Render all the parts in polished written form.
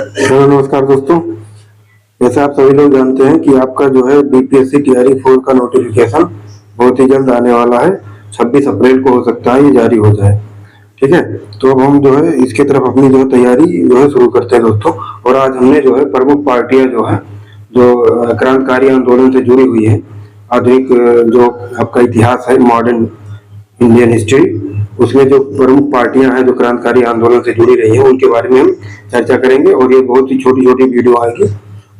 Hello नमस्कार दोस्तों। जैसे आप सभी लोग जानते हैं कि आपका जो है बीपीएससी टीआरई 4 का नोटिफिकेशन बहुत ही जल्द आने वाला है। 26 अप्रैल को हो सकता है ये जारी हो जाए। ठीक है, तो अब हम जो है इसकी तरफ अपनी जो तैयारी जो है शुरू करते हैं दोस्तों। और आज हमने जो है प्रमुख पार्टियां जो है जो क्रांतिकारी आंदोलन से जुड़ी हुई है, आधुनिक जो आपका इतिहास है, मॉडर्न इंडियन हिस्ट्री, उसमें जो प्रमुख पार्टियां हैं जो क्रांतिकारी आंदोलन से जुड़ी रही हैं उनके बारे में हम चर्चा करेंगे। और ये बहुत ही छोटी छोटी वीडियो आएगी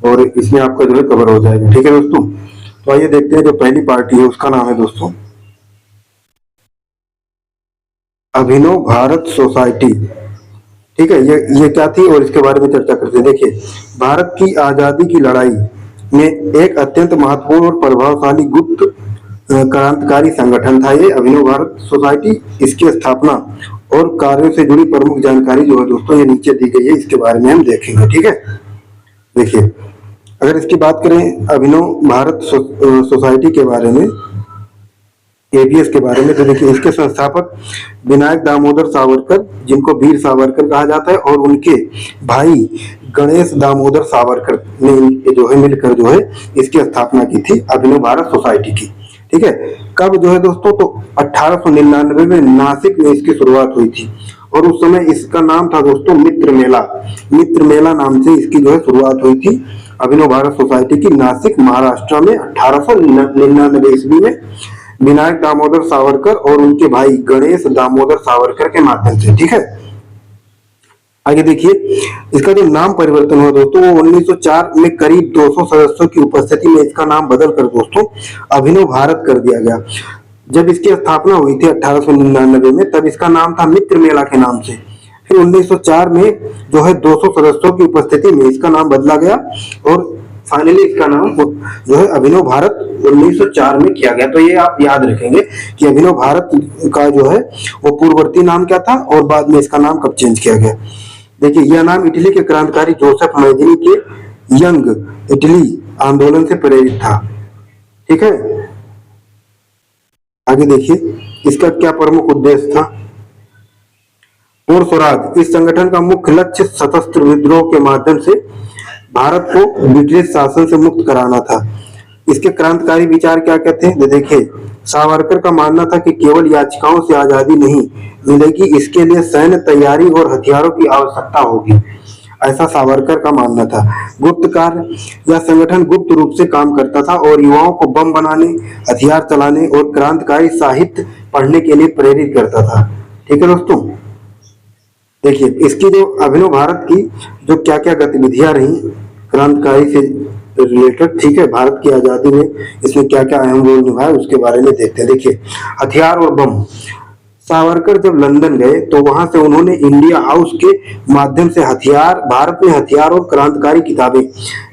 और इसमें आपका जो है कवर हो जाएगा। ठीक है दोस्तों, तो आइए देखते हैं। जो पहली पार्टी है उसका नाम है दोस्तों अभिनव भारत सोसाइटी। ठीक है, ये क्या थी और इसके बारे में चर्चा करते हैं। देखिए, भारत की आजादी की लड़ाई में एक अत्यंत महत्वपूर्ण और प्रभावशाली गुप्त क्रांतिकारी संगठन था ये अभिनव भारत सोसाइटी। इसकी स्थापना और कार्यों से जुड़ी प्रमुख जानकारी जो है दोस्तों ये नीचे दी गई है, इसके बारे में हम देखेंगे। ठीक है, देखिए, अगर इसकी बात करें अभिनव भारत सोसाइटी के बारे में, एबीएस के बारे में, तो देखिए इसके संस्थापक विनायक दामोदर सावरकर, जिनको वीर सावरकर कहा जाता है, और उनके भाई गणेश दामोदर सावरकर ने जो है मिलकर जो है इसकी स्थापना की थी अभिनव भारत सोसाइटी की। ठीक है, कब जो है दोस्तों, तो 1899 में नासिक में इसकी शुरुआत हुई थी। और उस समय इसका नाम था दोस्तों मित्र मेला। मित्र मेला नाम से इसकी जो है शुरुआत हुई थी अभिनव भारत सोसाइटी की, नासिक महाराष्ट्र में 1899 ईस्वी में विनायक दामोदर सावरकर और उनके भाई गणेश दामोदर सावरकर के माध्यम से। ठीक है, आगे देखिए, इसका जो नाम परिवर्तन हुआ दोस्तों वो 1904 में करीब 200 सदस्यों की उपस्थिति में इसका नाम बदल कर दोस्तों अभिनव भारत कर दिया गया। जब इसकी स्थापना हुई थी 1899 में, तब इसका नाम था मित्र मेला के नाम से। फिर 1904 में जो है 200 सदस्यों की उपस्थिति में इसका नाम बदला गया और फाइनली इसका नाम जो है अभिनव भारत 1904 में किया गया। तो ये आप याद रखेंगे कि अभिनव भारत का जो है वो पूर्ववर्ती नाम क्या था और बाद में इसका नाम कब चेंज किया गया। देखिए, यह नाम इटली के क्रांतिकारी जोसेफ मैजिनी के यंग इटली आंदोलन से प्रेरित था। ठीक है, आगे देखिए इसका क्या प्रमुख उद्देश्य था। पूर्ण स्वराज, इस संगठन का मुख्य लक्ष्य सशस्त्र विद्रोह के माध्यम से भारत को ब्रिटिश शासन से मुक्त कराना था। इसके क्रांतिकारी विचार क्या कहते हैं, देखिए, सावरकर का मानना था कि केवल याचिकाओं से आजादी नहीं मिलेगी, इसके लिए सैन्य तैयारी और हथियारों की आवश्यकता होगी, ऐसा सावरकर का मानना था। गुप्त कार्य, यह संगठन गुप्त रूप से काम करता था और युवाओं को बम बनाने, हथियार चलाने और क्रांतिकारी साहित्य पढ़ने के लिए प्रेरित करता था। ठीक है दोस्तों, देखिए इसकी जो अभिनव भारत की जो क्या क्या गतिविधियां रही क्रांतिकारी से रिलेटेड, ठीक है, भारत की आजादी में इसमें क्या क्या अहम रोल निभाया उसके बारे में देखते हैं। देखिए, हथियार और बम। सावरकर जब लंदन गए तो वहां से उन्होंने इंडिया हाउस के माध्यम से हथियार, भारत में हथियार और क्रांतिकारी किताबें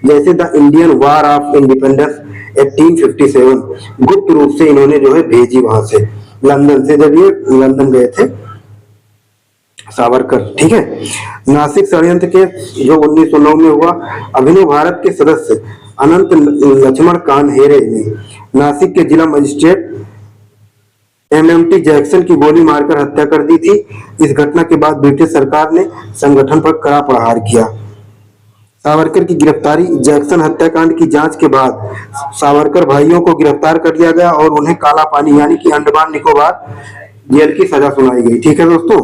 जैसे the Indian war of independence 1857 गुप्त रूप से इन्होंने जो है भेजी वहां से, लंदन से, जब ये लंदन गए थे सावरकर। ठीक है, नासिक षड्यंत्र के जो 1909 में हुआ, अभिनव भारत के सदस्य अनंत लक्ष्मण कान्हेरे ने नासिक के जिला मजिस्ट्रेट एमएमटी जैक्सन की गोली मारकर हत्या कर दी थी। इस घटना के बाद ब्रिटिश सरकार ने संगठन पर कड़ा प्रहार किया। सावरकर की गिरफ्तारी, जैक्सन हत्याकांड की जांच के बाद सावरकर भाइयों को गिरफ्तार कर लिया गया और उन्हें काला पानी यानी कि अंडमान निकोबार जेल की सजा सुनाई गई। ठीक है दोस्तों,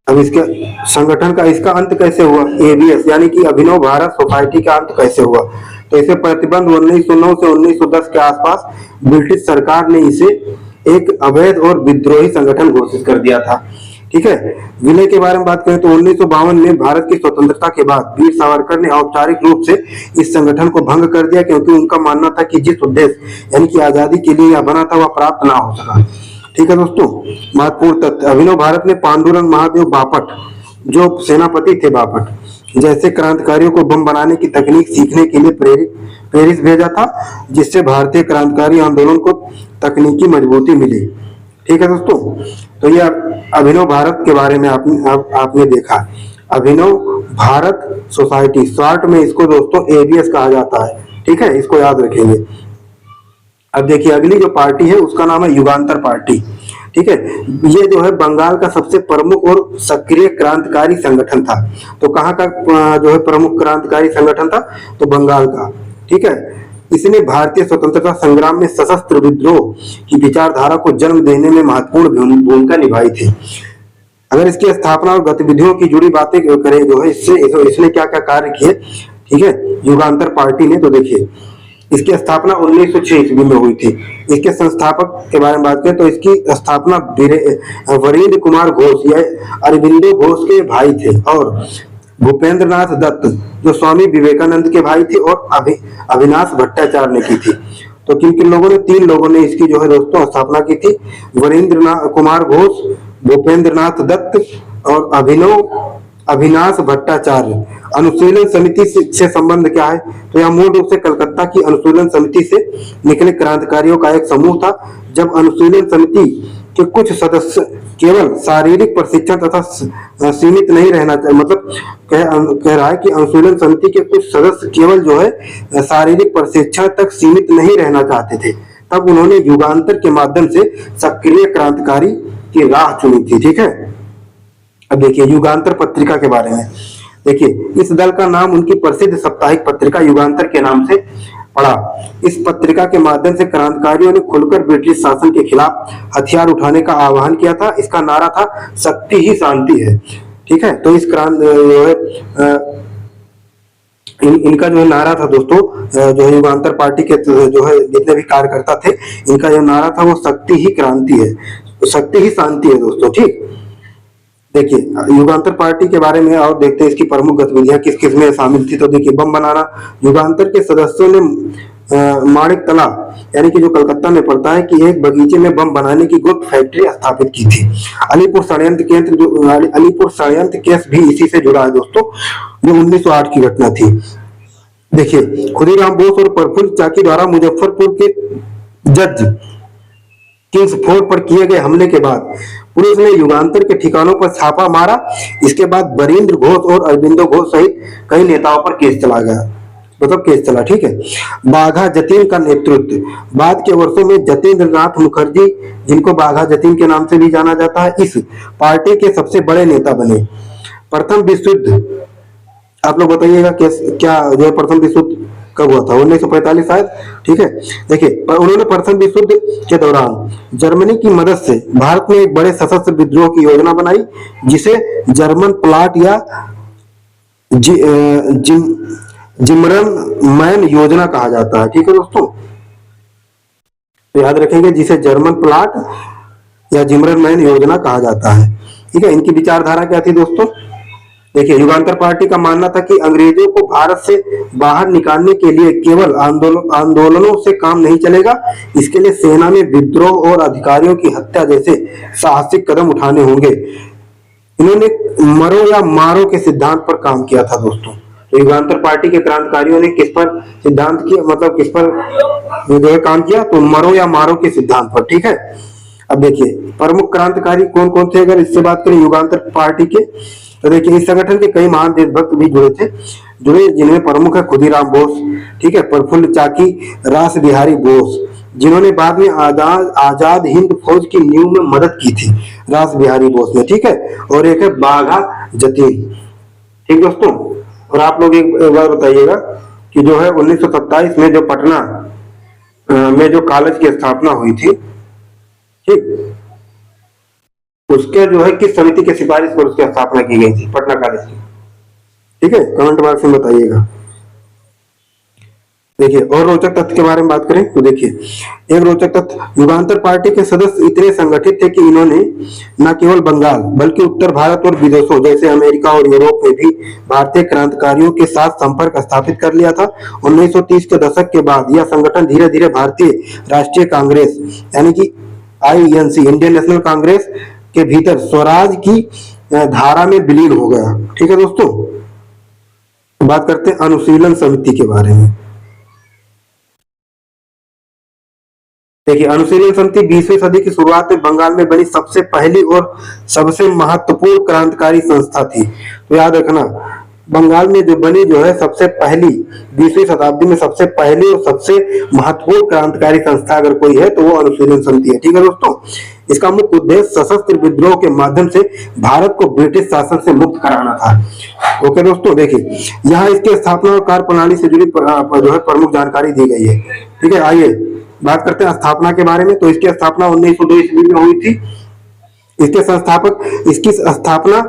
अब इसके संगठन का इसका अंत कैसे हुआ, एबीएस यानी कि अभिनव भारत सोसाइटी का अंत कैसे हुआ, तो इसे प्रतिबंध 1909 से 1910 के आसपास ब्रिटिश सरकार ने इसे एक अवैध और विद्रोही संगठन घोषित कर दिया था। ठीक है, विलय के बारे में बात करें तो 1952 में भारत की स्वतंत्रता के बाद वीर सावरकर ने औपचारिक रूप से इस संगठन को भंग कर दिया, क्योंकि उनका मानना था कि जिस उद्देश्य यानी कि आजादी के लिए यह बना था वह प्राप्त ना हो सका। ठीक है दोस्तों, महत्वपूर्ण तथ्य, अभिनव भारत ने पांडुरंग महादेव बापट, जो सेनापति थे बापट, जैसे क्रांतिकारियों को बम बनाने की तकनीक सीखने के लिए पेरिस भेजा था, जिससे भारतीय क्रांतिकारी आंदोलन को तकनीकी मजबूती मिली। ठीक है दोस्तों, तो ये अभिनव भारत के बारे में आपने देखा। अभिनव भारत सोसाइटी, शॉर्ट में इसको दोस्तों एबीएस कहा जाता है। ठीक है, इसको याद रखेंगे। अब देखिए, अगली जो पार्टी है उसका नाम है युगांतर पार्टी। ठीक ठीक है। ये जो है बंगाल का सबसे प्रमुख और सक्रिय क्रांतिकारी संगठन था। तो कहाँ का जो है प्रमुख क्रांतिकारी संगठन था, तो बंगाल का, ठीक है। इसने भारतीय स्वतंत्रता संग्राम में सशस्त्र विद्रोह की विचारधारा को जन्म देने में महत्वपूर्ण भूमिका निभाई थी। अगर इसकी स्थापना और गतिविधियों की जुड़ी बातें करें जो है इसने क्या क्या कार्य किए, ठीक है, युगांतर पार्टी ने, तो देखिए इसकी स्थापना 1906 ईस्वी में हुई थी। इसके संस्थापक के बारे में बात करें तो इसकी स्थापना वरींद्र कुमार घोष या अरविंदो घोष के भाई थे, और भूपेंद्र नाथ दत्त जो स्वामी विवेकानंद के भाई थे, और अविनाश भट्टाचार्य ने की थी। तो किन किन लोगों ने, 3 लोगों ने इसकी जो है दोस्तों स्थापना की थी, वरींद्र कुमार घोष, भूपेंद्र नाथ दत्त और अविनाश भट्टाचार्य। अनुशीलन समिति से संबंध क्या है, तो यह मूल रूप से कलकत्ता की अनुशीलन समिति से निकले क्रांतिकारियों का एक समूह था। जब अनुशीलन समिति के कुछ सदस्य केवल शारीरिक प्रशिक्षण तथा सीमित नहीं रहना चाहिए, मतलब कह रहा है कि अनुशीलन समिति के कुछ सदस्य केवल जो है शारीरिक प्रशिक्षण तक सीमित नहीं रहना चाहते थे, तब उन्होंने युगांतर के माध्यम से सक्रिय क्रांतिकारी की राह चुनी थी, ठीक है। अब देखिए युगांतर पत्रिका के बारे में, देखिए इस दल का नाम उनकी प्रसिद्ध साप्ताहिक पत्रिका युगांतर के नाम से पड़ा। इस पत्रिका के माध्यम से क्रांतिकारियों ने खुलकर ब्रिटिश शासन के खिलाफ हथियार उठाने का आह्वान किया था। इसका नारा था शक्ति ही शांति है, ठीक है। तो इस इनका जो है नारा था दोस्तों, जो है युगांतर पार्टी के जो है जितने भी कार्यकर्ता थे, इनका जो नारा था वो शक्ति ही क्रांति है, शक्ति ही शांति है दोस्तों, ठीक। देखिए युगांतर पार्टी के बारे में और देखते हैं इसकी प्रमुख गतिविधियां किस किस में शामिल थी। तो देखिए बम बनाना, युगांतर के सदस्यों ने माणिक तला यानी कि जो कलकत्ता में पड़ता है कि एक बगीचे में बम बनाने की गुप्त फैक्ट्री स्थापित की थी। अलीपुर षड्यंत्र केस भी इसी से जुड़ा है दोस्तों, जो 1908 की घटना थी। देखिए खुदीराम बोस और प्रफुल्ल चाकी द्वारा मुजफ्फरपुर के जज किंग्स फोर्ट पर किए गए हमले के बाद पुलिस ने युगांतर के ठिकानों पर छापा मारा। इसके बाद वरींद्र घोष और अरविंदो घोष सहित कई नेताओं पर केस चला गया, मतलब केस चला, ठीक है। बाघा जतीन का नेतृत्व, बाद के वर्षों में जतीन्द्र नाथ मुखर्जी, जिनको बाघा जतीन के नाम से भी जाना जाता है, इस पार्टी के सबसे बड़े नेता बने। प्रथम विश्व युद्ध, आप लोग बताइएगा क्या जो प्रथम विश्व युद्ध कब हुआ था, 1945 शायद, ठीक है। देखिए उन्होंने प्रथम विश्व युद्ध के दौरान जर्मनी की मदद से भारत में एक बड़े सशस्त्र विद्रोह की योजना बनाई, जिसे जर्मन प्लाट या जिमरन मैन योजना कहा जाता है, ठीक है दोस्तों। तो याद रखेंगे जिसे जर्मन प्लाट या जिमरन मैन योजना कहा जाता है, ठीक है। इनकी विचारधारा क्या थी दोस्तों, देखिए युगांतर पार्टी का मानना था कि अंग्रेजों को भारत से बाहर निकालने के लिए केवल आंदोलनों से काम नहीं चलेगा, इसके लिए सेना में विद्रोह और अधिकारियों की हत्या जैसे साहसिक कदम उठाने होंगे। इन्होंने मरो या मारो के सिद्धांत पर काम किया था दोस्तों। तो युगांतर पार्टी के क्रांतिकारियों ने किस पर सिद्धांत किया, मतलब किस पर जो है काम किया, तो मरो या मारो के सिद्धांत पर, ठीक है। अब देखिए प्रमुख क्रांतिकारी कौन कौन थे, अगर इससे बात करें युगांतर पार्टी के, तो देखिए इस संगठन के कई महान देशभक्त भी जुड़े जिनमें प्रमुख है खुदीराम बोस, ठीक है, प्रफुल्ल चाकी, रास बिहारी बोस, जिन्होंने बाद में आजाद हिंद फौज की नींव में मदद की थी, रास बिहारी बोस ने, ठीक है। और एक है बाघा जतीन, ठीक दोस्तों। और आप लोग एक बार बताइएगा कि जो है 1927 में जो पटना में जो कॉलेज की स्थापना हुई थी, ठीक, उसके जो है किस समिति की सिफारिश पर उसकी स्थापना की गई थी, पटना कॉलेज की, ठीक है, कमेंट बॉक्स में बताइएगा। देखिए और रोचक तथ्य के बारे में बात करें तो देखिए एक रोचक तथ्य, युगांतर पार्टी के सदस्य इतने संगठित थे कि इन्होंने न केवल बंगाल बल्कि उत्तर भारत और विदेशों जैसे अमेरिका और यूरोप में भी भारतीय क्रांतिकारियों के साथ संपर्क स्थापित कर लिया था। 1930 के दशक के बाद यह संगठन धीरे धीरे भारतीय राष्ट्रीय कांग्रेस यानी कि INC इंडियन नेशनल कांग्रेस के भीतर स्वराज की धारा में विलीन हो गया, ठीक है दोस्तों। बात करते हैं अनुशीलन समिति के बारे में। देखिए अनुशीलन समिति 20वीं सदी की शुरुआत में बंगाल में बनी सबसे पहली और सबसे महत्वपूर्ण क्रांतिकारी संस्था थी। तो याद रखना बंगाल में जो बनी जो है सबसे पहली 20वीं शताब्दी में सबसे पहली और सबसे महत्वपूर्ण क्रांतिकारी संस्था अगर कोई है तो वो अनुशीलन समिति है, ठीक है दोस्तों। इसका मुख्य उद्देश्य सशस्त्र विद्रोह के माध्यम से भारत को ब्रिटिश शासन से मुक्त कराना था। ओके दोस्तों, देखिए यहाँ इसके स्थापना और कार्यप्रणाली से जुड़ी जो है प्रमुख जानकारी दी गई है। ठीक है, आइए बात करते हैं स्थापना के बारे में। तो इसकी स्थापना 1902 ईस्वी में हुई थी। इसकी स्थापना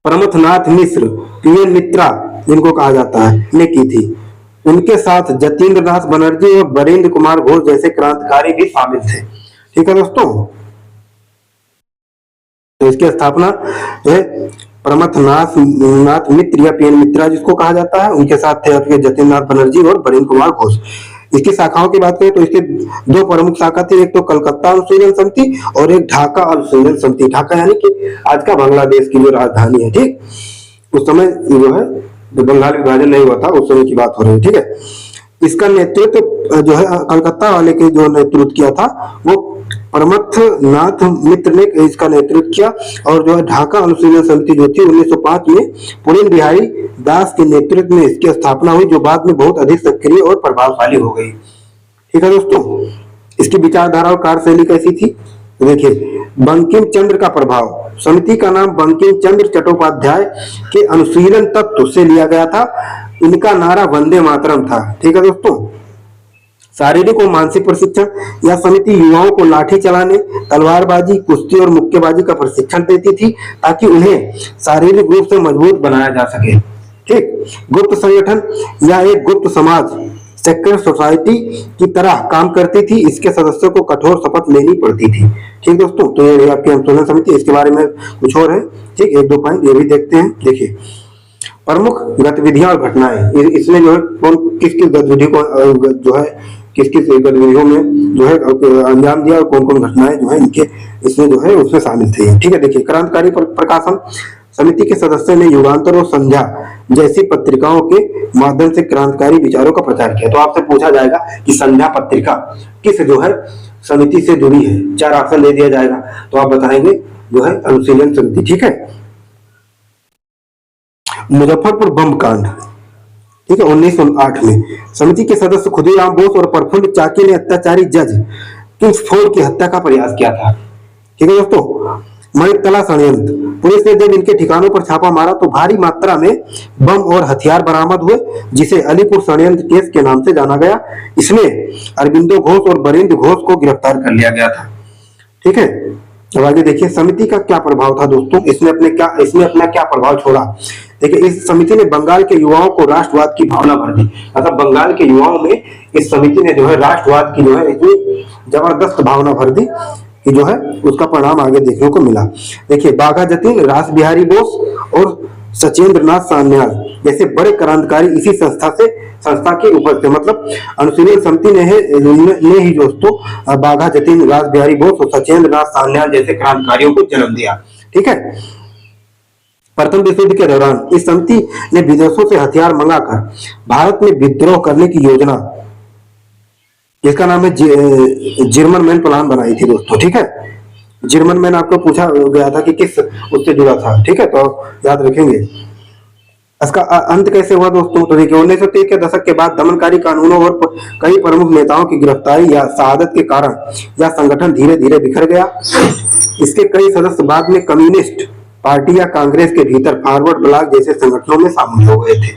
परमथनाथ मिश्र, पीएन मित्रा जिनको कहा जाता है, ने की थी। उनके साथ जतीन्द्र नाथ बनर्जी और बरेंद्र कुमार घोष जैसे क्रांतिकारी भी शामिल थे। ठीक है दोस्तों, तो इसकी स्थापना है परमथनाथ मित्र या पीएन मित्रा जिसको कहा जाता है, उनके साथ थे आपके जतीन्द्र नाथ बनर्जी और बरेंद्र कुमार घोष। इसकी शाखाओं की बात करें तो इसके दो प्रमुख शाखा थी, एक तो कलकत्ता अनुशीलन समिति और एक ढाका अनुशीलन समिति। ढाका यानी कि आज का बांग्लादेश की जो राजधानी है। ठीक, उस समय जो है बंगाल विभाजन नहीं हुआ था, उस समय की बात हो रही है। ठीक है, इसका नेतृत्व जो है कलकत्ता वाले के जो नेतृत्व किया था वो परमथनाथ मित्र ने इसका नेतृत्व किया। और जो है ढाका अनुशीलन समिति जो थी 1905 में पुरीन बिहारी दास के नेतृत्व में इसकी स्थापना हुई, जो बाद में बहुत अधिक सक्रिय और प्रभावशाली हो गई। ठीक है दोस्तों, इसकी विचारधारा और कार्यशैली कैसी थी देखिए। बंकिम चंद्र का प्रभाव, समिति का नाम बंकिम चंद्र चट्टोपाध्याय के अनुशीलन तत्व से लिया गया था। इनका नारा वंदे मातरम था। ठीक है दोस्तों, शारीरिक और मानसिक प्रशिक्षण, यह समिति युवाओं को लाठी चलाने, तलवारबाजी, कुश्ती और मुक्केबाजी का प्रशिक्षण देती थी ताकि उन्हें शारीरिक रूप से मजबूत बनाया जा सके। ठीक, गुप्त संगठन या एक गुप्त समाज सेक्रेट सोसाइटी की तरह काम करती थी। इसके सदस्यों को कठोर शपथ लेनी पड़ती थी। ठीक दोस्तों, तो ये आपकी अनुशीलन समिति, इसके बारे में कुछ और है। ठीक, एक दो पॉइंट ये भी देखते हैं। देखिए प्रमुख गतिविधियां और घटनाएं, इसमें जो है कौन किस किस गतिविधि को जो है किस किस गतिविधियों में जो है अंजाम दिया और कौन कौन घटनाएं जो है इनके इसमें जो है उसमें शामिल थे। ठीक है, देखिए क्रांतिकारी प्रकाशन, समिति के सदस्यों ने युगांतर और संध्या जैसी पत्रिकाओं के माध्यम से क्रांतिकारी विचारों का प्रचार किया। तो आपसे पूछा जाएगा कि संध्या पत्रिका किस जो है समिति से जुड़ी है, 4 ऑप्शन दे दिया जाएगा, तो आप बताएंगे जो है अनुशीलन समिति। ठीक है, मुजफ्फरपुर बम कांड, ठीक है 1908 में समिति के सदस्य खुदीराम बोस और प्रफुल्ल चाकी ने अत्याचारी जज किंग्सफोर्ड की हत्या का प्रयास किया था। ठीक है दोस्तों, मणिकतला षड्यंत्र, पुलिस ने जब इनके ठिकानों पर छापा मारा तो भारी मात्रा में बम और हथियार बरामद हुए, जिसे अलीपुर षड्यंत्र केस के नाम से जाना गया। इसमें अरविंदो घोष और बरेंद्र घोष को गिरफ्तार कर लिया गया था। ठीक है, अब आगे देखिए समिति का क्या प्रभाव था दोस्तों, इसने अपना क्या प्रभाव छोड़ा। देखिए इस समिति ने बंगाल के युवाओं को राष्ट्रवाद की भावना भर दी। मतलब बंगाल के युवाओं में इस समिति ने जो है राष्ट्रवाद की जो है इतनी जबरदस्त भावना भर दी कि जो है उसका परिणाम आगे देखने को मिला। देखिए बाघा जतीन, रास बिहारी बोस और सचेंद्र नाथ सान्याल जैसे बड़े क्रांतिकारी इसी संस्था के ऊपर थे। मतलब अनुशीलन समिति ने ही दोस्तों बाघा जतीन, रास बिहारी बोस और सचेंद्र नाथ सान्याल जैसे क्रांतिकारियों को जन्म दिया। ठीक है, प्रथम विश्व युद्ध के दौरान इस समिति ने विदेशों से हथियार मंगाकर भारत में विद्रोह करने की योजना, जिसका नाम है जर्मन मैन प्लान बनाई थी दोस्तों। ठीक है, जर्मन मैन आपको पूछा गया था कि किस उससे जुड़ा था। ठीक है, तो याद रखेंगे। इसका अंत कैसे हुआ दोस्तों, तो देखिए 1930 के दशक के बाद दमनकारी कानूनों और कई प्रमुख नेताओं की गिरफ्तारी या शहादत के कारण यह संगठन धीरे धीरे बिखर गया। इसके कई सदस्य बाद में कम्युनिस्ट पार्टी या कांग्रेस के भीतर फॉरवर्ड ब्लॉक जैसे संगठनों में शामिल हो गए थे।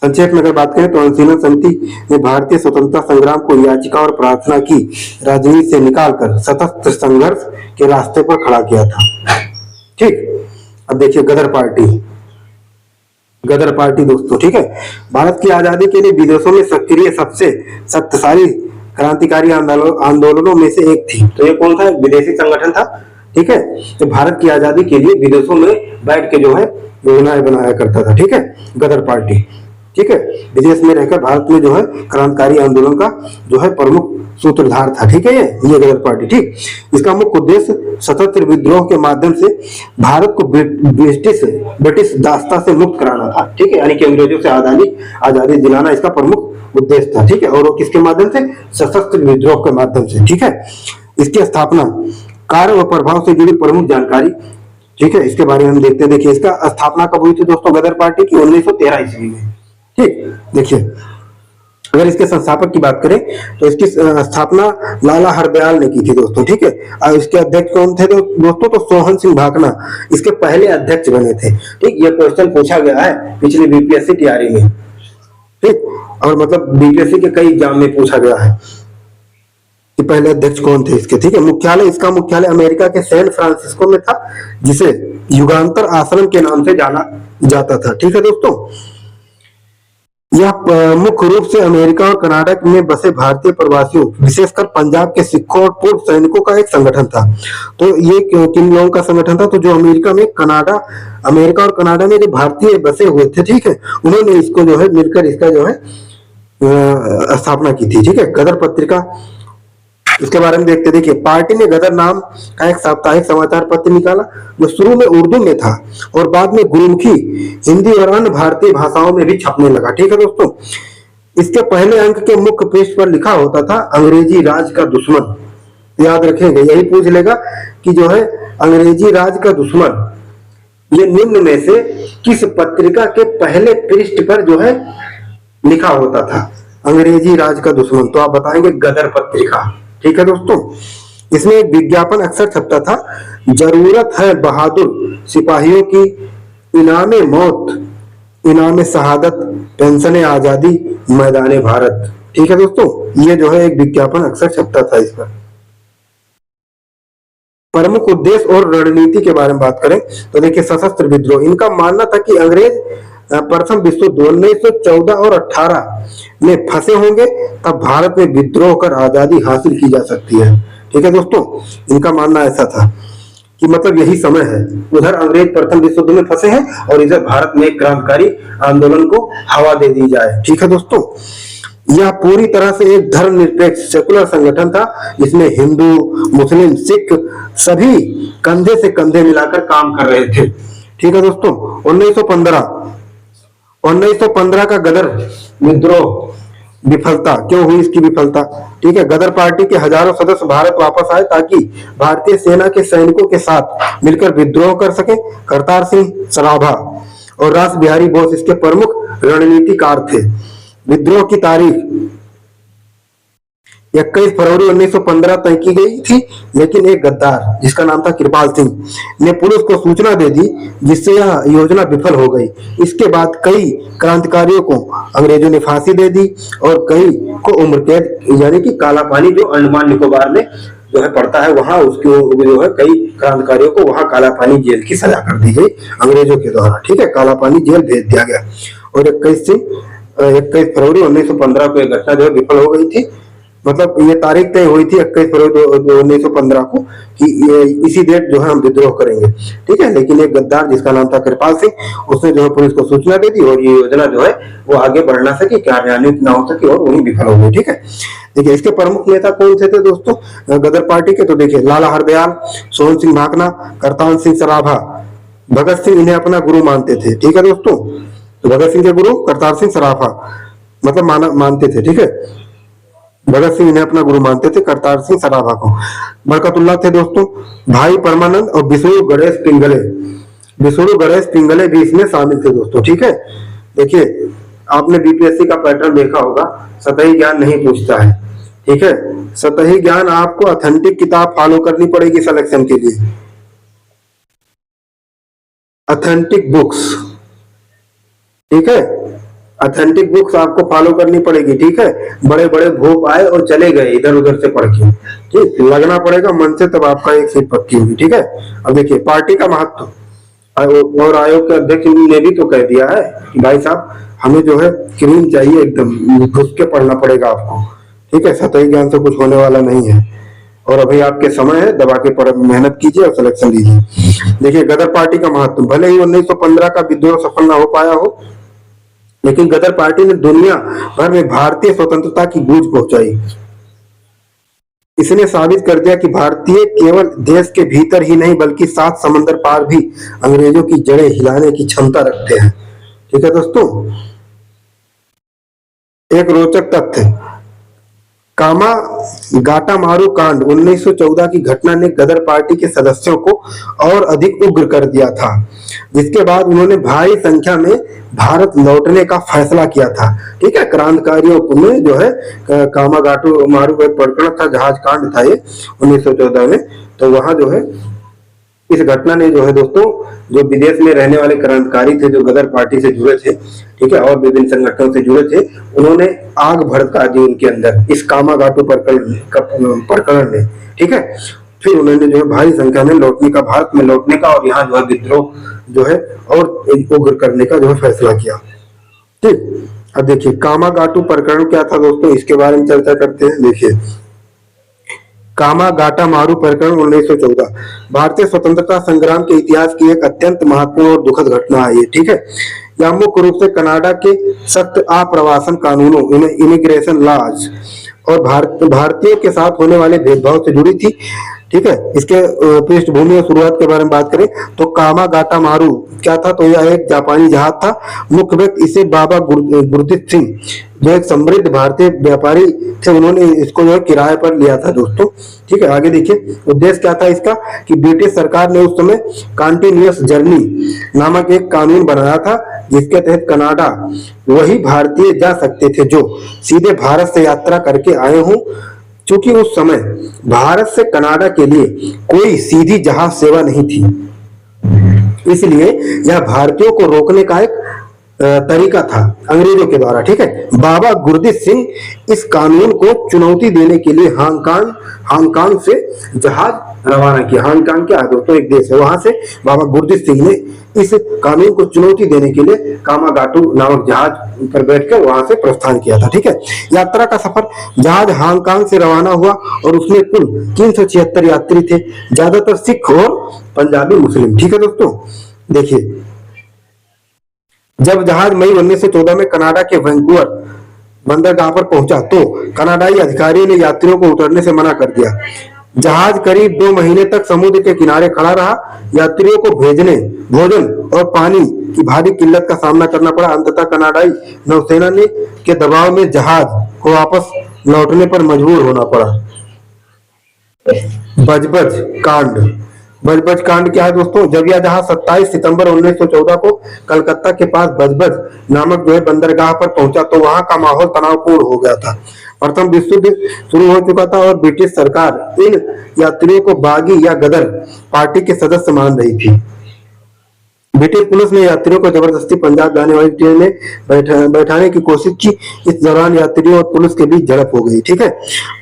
संक्षेप में अगर बात करें तो अनुशीलन समिति ने भारतीय स्वतंत्रता संग्राम को याचिका और प्रार्थना की राजनीति से निकालकर सशस्त्र संघर्ष के रास्ते पर खड़ा किया था। ठीक, अब देखिए गदर पार्टी दोस्तों। ठीक है, भारत की आजादी के लिए विदेशों में सक्रिय सबसे शक्तिशाली क्रांतिकारी आंदोलनों में से एक थी। तो ये कौन था, विदेशी संगठन था। ठीक है, तो भारत की आजादी के लिए विदेशों में बैठ के जो है योजनाएं बनाया करता था। ठीक है, गदर पार्टी। ठीक है, विदेश में रहकर भारत में जो है क्रांतिकारी आंदोलन का जो है प्रमुख सूत्रधार था। ठीक है, ये गदर पार्टी। ठीक, इसका मुख्य उद्देश्य सशस्त्र विद्रोह के माध्यम से भारत को ब्रिटिश दासता से मुक्त कराना था। ठीक है, यानी कि अंग्रेजों से आजादी दिलाना इसका प्रमुख उद्देश्य था। ठीक है, और वो किसके माध्यम से, सशस्त्र विद्रोह के माध्यम से। ठीक है, इसकी स्थापना, कार्य व प्रभाव से जुड़ी प्रमुख जानकारी। ठीक है, इसके बारे में हम देखते हैं। देखिए इसका स्थापना कब हुई थी दोस्तों गदर पार्टी की, 1913 ईस्वी में। ठीक, देखिए अगर इसके संस्थापक की बात करें तो इसकी स्थापना लाला हरदयाल ने की थी दोस्तों, ठीक है। और इसके अध्यक्ष कौन थे दोस्तों, तो सोहन सिंह भाकना इसके पहले अध्यक्ष बने थे, ठीक। ये क्वेश्चन पूछा गया है पिछली बीपीएससी तैयारी में, ठीक। और मतलब बीपीएससी के कई एग्जाम में पूछा गया है कि पहले अध्यक्ष कौन थे इसके, ठीक है। मुख्यालय, इसका मुख्यालय अमेरिका के सैन फ्रांसिस्को में था, जिसे युगांतर आश्रम के नाम से जाना जाता था, ठीक है दोस्तों। यह मुख्य रूप से अमेरिका और कनाडा में बसे भारतीय प्रवासियों, विशेषकर पंजाब के सिखों और पूर्व सैनिकों का एक संगठन था। तो ये किन लोगों का संगठन था, तो जो अमेरिका और कनाडा में जो भारतीय बसे हुए थे, ठीक है, उन्होंने इसको जो है मिलकर इसका जो है स्थापना की थी, ठीक है। गदर पत्रिका, इसके बारे में देखते, देखिए पार्टी ने गदर नाम का एक साप्ताहिक समाचार पत्र निकाला, जो शुरू में उर्दू में था और बाद में गुरुमुखी, हिंदी और अन्य भारतीय भाषाओं में भी छपने लगा, ठीक है दोस्तों। इसके पहले अंक के मुख्य पृष्ठ पर लिखा होता था अंग्रेजी राज का दुश्मन। याद रखेंगे, यही पूछ लेगा कि जो है अंग्रेजी राज का दुश्मन, ये निम्न में से किस पत्रिका के पहले पृष्ठ पर जो है लिखा होता था अंग्रेजी राज का दुश्मन, तो आप बताएंगे गदर पत्रिका, ठीक है दोस्तों। इसमें एक विज्ञापन अक्सर छपता था, जरूरत है बहादुर सिपाहियों की, इनामे मौत, इनामे शहादत, पेंशन आजादी, मैदान भारत, ठीक है दोस्तों। ये जो है एक विज्ञापन अक्सर छपता था इस पर। प्रमुख उद्देश्य और रणनीति के बारे में बात करें तो देखिए सशस्त्र विद्रोह, इनका मानना था कि अंग्रेज प्रथम विश्व युद्ध 1914 और 18 में फंसे होंगे, तब भारत में विद्रोह कर आजादी हासिल की जा सकती है, ठीक है दोस्तों। इनका मानना ऐसा था कि मतलब यही समय है, उधर अंग्रेज प्रथम विश्व युद्ध में फंसे हैं और इधर भारत में एक क्रांतिकारी आंदोलन को हवा दे दी जाए, ठीक है दोस्तों। यह पूरी तरह से एक धर्मनिरपेक्ष सेकुलर संगठन था, इसमें हिंदू, मुस्लिम, सिख सभी कंधे से कंधे मिलाकर काम कर रहे थे, ठीक है दोस्तों। 1915 का गदर विद्रोह विफलता, क्यों हुई इसकी विफलता, ठीक है। गदर पार्टी के हजारों सदस्य भारत वापस आए ताकि भारतीय सेना के सैनिकों के साथ मिलकर विद्रोह कर सके। करतार सिंह सराभा और रास बिहारी बोस इसके प्रमुख रणनीतिकार थे। विद्रोह की तारीख 21 फरवरी 1915 तय की गई थी, लेकिन एक गद्दार जिसका नाम था कृपाल सिंह ने पुलिस को सूचना दे दी, जिससे यह योजना विफल हो गई। इसके बाद कई क्रांतिकारियों को अंग्रेजों ने फांसी दे दी और कई को उम्र कैद, यानी कि काला पानी जो अंडमान निकोबार में जो है पड़ता है, वहां उसके जो है कई क्रांतिकारियों को वहां काला पानी जेल की सजा कर दी गई अंग्रेजों के द्वारा, ठीक है। काला पानी जेल भेज दिया गया और 21 फरवरी 1915 को यह घटना जो है विफल हो गई थी। मतलब ये तारीख तय हुई थी 21 फरवरी 1915 को कि इसी डेट जो है हम विद्रोह करेंगे, ठीक है। लेकिन एक गद्दार जिसका नाम था कृपाल सिंह, उसने जो है पुलिस को सूचना दे दी और ये योजना जो है वो आगे बढ़ ना सकी, कार्यान्वित ना हो सकी और वही विफल हो गई, ठीक है। देखिए इसके प्रमुख नेता कौन से थे दोस्तों गदर पार्टी के, तो देखिए लाला हरदयाल, सोहन सिंह भाकना, करतार सिंह सराभा, भगत सिंह इन्हें अपना गुरु मानते थे, ठीक है दोस्तों। तो भगत सिंह के गुरु करतार सिंह सराभा मतलब मानते थे, ठीक है। भगत सिंह इन्हें अपना गुरु मानते थे, करतार सिंह सराभा को। बरकतुल्लाह थे दोस्तों, भाई परमानंद और विष्णु गणेश पिंगले भी इसमें शामिल थे दोस्तों, ठीक है। देखिए आपने बीपीएससी का पैटर्न देखा होगा, सतही ज्ञान नहीं पूछता है, ठीक है। सतही ज्ञान आपको ऑथेंटिक किताब फॉलो करनी पड़ेगी सिलेक्शन के लिए, ऑथेंटिक बुक्स, ठीक है। ऑथेंटिक बुक्स आपको फॉलो करनी पड़ेगी, ठीक है। बड़े बड़े भोप आए और चले गए इधर उधर से पढ़ के, ठीक, लगना पड़ेगा मन से, तब आपका एक सीट पक्की होगी, ठीक है। अब देखिए पार्टी का महत्व, और आयोग के अध्यक्ष ने भी तो कह दिया है कि भाई साहब हमें जो है क्लीन चाहिए, एकदम घुस के पढ़ना पड़ेगा आपको, ठीक है। सतही ज्ञान से कुछ होने वाला नहीं है और अभी आपके समय है, दबा के मेहनत कीजिए और सिलेक्शन लीजिए। देखिए गदर पार्टी का महत्व, भले ही 1915 का विद्रोह सफल ना हो पाया हो, लेकिन गदर पार्टी ने दुनिया भर में भारतीय स्वतंत्रता की गूंज पहुंचाई। इसने साबित कर दिया कि भारतीय केवल देश के भीतर ही नहीं बल्कि 7 समंदर पार भी अंग्रेजों की जड़ें हिलाने की क्षमता रखते हैं, ठीक है दोस्तों। एक रोचक तथ्य, कामा गाटामारू कांड 1914 की घटना ने गदर पार्टी के सदस्यों को और अधिक उग्र कर दिया था, जिसके बाद उन्होंने भारी संख्या में भारत लौटने का फैसला किया था। ठीक है, क्रांतिकारियों में जो है कामा गाटू मारू एक प्रकरण था, जहाज कांड था ये 1914 में। तो वहां जो है इस घटना ने जो है दोस्तों, जो विदेश में रहने वाले क्रांतिकारी थे, जो गदर पार्टी से जुड़े थे, ठीक है, और विभिन्न संगठनों से जुड़े थे, उन्होंने आग भड़का दी उनके अंदर इस कामागाटू प्रकरण ने। ठीक है, फिर उन्होंने जो है भारी संख्या में लौटने का, भारत में लौटने का और यहाँ जो है विद्रोह जो है और उग्र करने का जो है फैसला किया। ठीक, अब देखिए कामागाटू प्रकरण क्या था दोस्तों, इसके बारे में चर्चा करते हैं। देखिए कामा गाटामारू प्रकरण 1914 भारतीय स्वतंत्रता संग्राम के इतिहास की एक अत्यंत महत्वपूर्ण और दुखद घटना है ये। ठीक है, यह मुख्य रूप से कनाडा के सख्त आप्रवासन कानूनों इमिग्रेशन लॉज और भारतीयों के साथ होने वाले भेदभाव से जुड़ी थी। ठीक है, इसके पृष्ठभूमि और शुरुआत के बारे में बात करें तो कामा गाटामारू क्या था, तो यह एक जापानी जहाज था। मुख्य व्यक्ति इसे बाबा गुरदीप सिंह, जो एक समृद्ध भारतीय व्यापारी थे, उन्होंने इसको जो है किराए पर लिया था दोस्तों। ठीक है, आगे देखिए उद्देश्य क्या था इसका, कि ब्रिटिश सरकार ने उस समय कॉन्टिन्यूअस जर्नी नामक एक कानून बनाया था, जिसके तहत कनाडा वही भारतीय जा सकते थे जो सीधे भारत से यात्रा करके आए हों। क्योंकि उस समय भारत से कनाडा के लिए कोई सीधी जहाज सेवा नहीं थी, इसलिए यह भारतीयों को रोकने का एक तरीका था अंग्रेजों के द्वारा। ठीक है, बाबा गुरदीप सिंह इस कानून को चुनौती देने के लिए हांगकांग से जहाज रवाना किया। हांगकांग क्या है दोस्तों, एक देश है, वहां से बाबा गुरदीप सिंह ने इस कानून को चुनौती देने के लिए कामागाटू नामक जहाज पर बैठकर वहां से प्रस्थान किया था। ठीक है, यात्रा का सफर जहाज हांगकांग से रवाना हुआ और उसमें कुल 376 यात्री थे, ज्यादातर सिख और पंजाबी मुस्लिम। ठीक है दोस्तों, देखिए जब जहाज मई 1914 में कनाडा के वैंकूवर बंदरगाह पर पहुंचा तो कनाडाई अधिकारियों ने यात्रियों को उतरने से मना कर दिया। जहाज करीब 2 महीने तक समुद्र के किनारे खड़ा रहा। यात्रियों को भेजने, भोजन और पानी की भारी किल्लत का सामना करना पड़ा। अंततः कनाडाई नौसेना ने के दबाव में जहाज को वापस लौटने पर मजबूर होना पड़ा। बजबज कांड, बजबज कांड क्या है दोस्तों, जब यह जहाज 27 सितंबर 1914 को कलकत्ता के पास बजबज नामक जो है बंदरगाह पर पहुंचा तो वहां का माहौल तनावपूर्ण हो गया था। प्रथम विश्व युद्ध शुरू हो चुका था और ब्रिटिश सरकार इन यात्रियों को बागी या गदर पार्टी के सदस्य मान रही थी। ब्रिटिश पुलिस ने यात्रियों को जबरदस्ती पंजाब जाने वाली ट्रेन में बैठाने की कोशिश की। इस दौरान यात्रियों और पुलिस के बीच झड़प हो गई। ठीक है,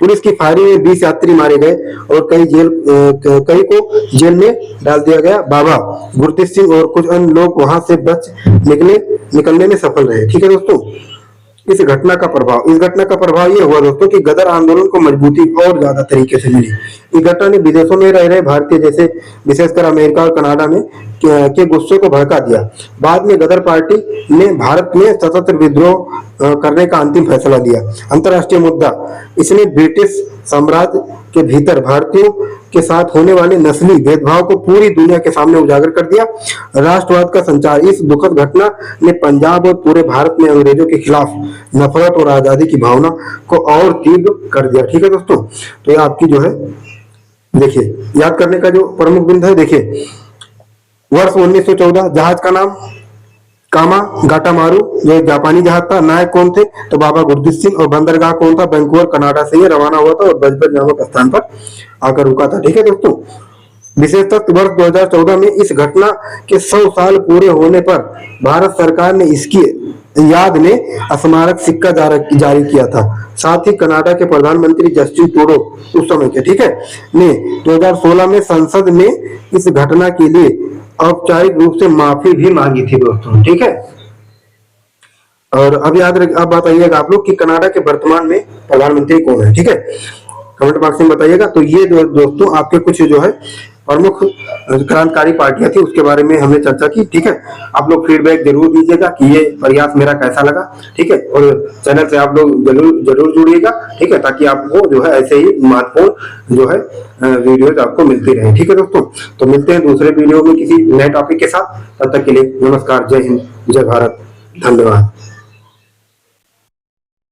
पुलिस की फायरिंग में 20 यात्री मारे गए और कई को जेल में डाल दिया गया। बाबा गुरदीप सिंह और कुछ अन्य लोग वहां से निकलने में सफल रहे। ठीक है दोस्तों, इस घटना का प्रभाव ये हुआ दोस्तों कि गदर आंदोलन को मजबूती और ज्यादा तरीके से मिली। इस घटना ने विदेशों में रह रहे भारतीय, जैसे विशेषकर अमेरिका और कनाडा में के गुस्से को भड़का दिया। बाद में गदर पार्टी ने भारत में सशस्त्र विद्रोह करने का अंतिम फैसला लिया। अंतर्राष्ट्रीय मुद्दा, इसने ब्रिटिश साम्राज्य के भीतर भारतीयों के साथ होने वाले नस्ली भेदभाव को पूरी दुनिया के सामने उजागर कर दिया। राष्ट्रवाद का संचार, इस दुखद घटना ने पंजाब और पूरे भारत में अंग्रेजों के खिलाफ नफरत और आजादी की भावना को और तीव्र कर दिया। ठीक है दोस्तों, तो ये आपकी जो है देखिए याद करने का जो प्रमुख बिंदु है। देखिए वर्ष 1914, जहाज का नाम कामा गाटामारू, जो एक जापानी जहाज था। नायक कौन थे, तो बाबा गुरदीप सिंह। और बंदरगाह कौन था, वैंकूवर कनाडा से ये रवाना हुआ था और बजबज नामक स्थान पर आकर रुका था। ठीक है दोस्तों, विशेषतः वर्ष 2014 में इस घटना के 100 साल पूरे होने पर भारत सरकार ने इसकी याद में स्मारक सिक्का जारी किया था। साथ ही कनाडा के प्रधानमंत्री जस्टिन ट्रूडो उस समय के, ठीक है, ने 2016 में संसद में इस घटना के लिए औपचारिक रूप से माफी भी मांगी थी दोस्तों। ठीक है, और अब बताइएगा आप लोग कि कनाडा के वर्तमान में प्रधानमंत्री कौन है। ठीक है, कमेंट बॉक्स में बताइएगा। तो ये दोस्तों आपके कुछ जो है प्रमुख क्रांतिकारी पार्टियां थी, उसके बारे में हमने चर्चा की। ठीक है, आप लोग फीडबैक जरूर दीजिएगा कि ये प्रयास मेरा कैसा लगा। ठीक है, और चैनल से आप लोग जरूर जुड़िएगा। ठीक है, ताकि आपको जो है ऐसे ही महत्वपूर्ण जो है वीडियोज आपको मिलती रहे। ठीक है दोस्तों, तो मिलते हैं दूसरे वीडियो में किसी नए टॉपिक के साथ। तब तक के लिए नमस्कार, जय हिंद, जय भारत, धन्यवाद।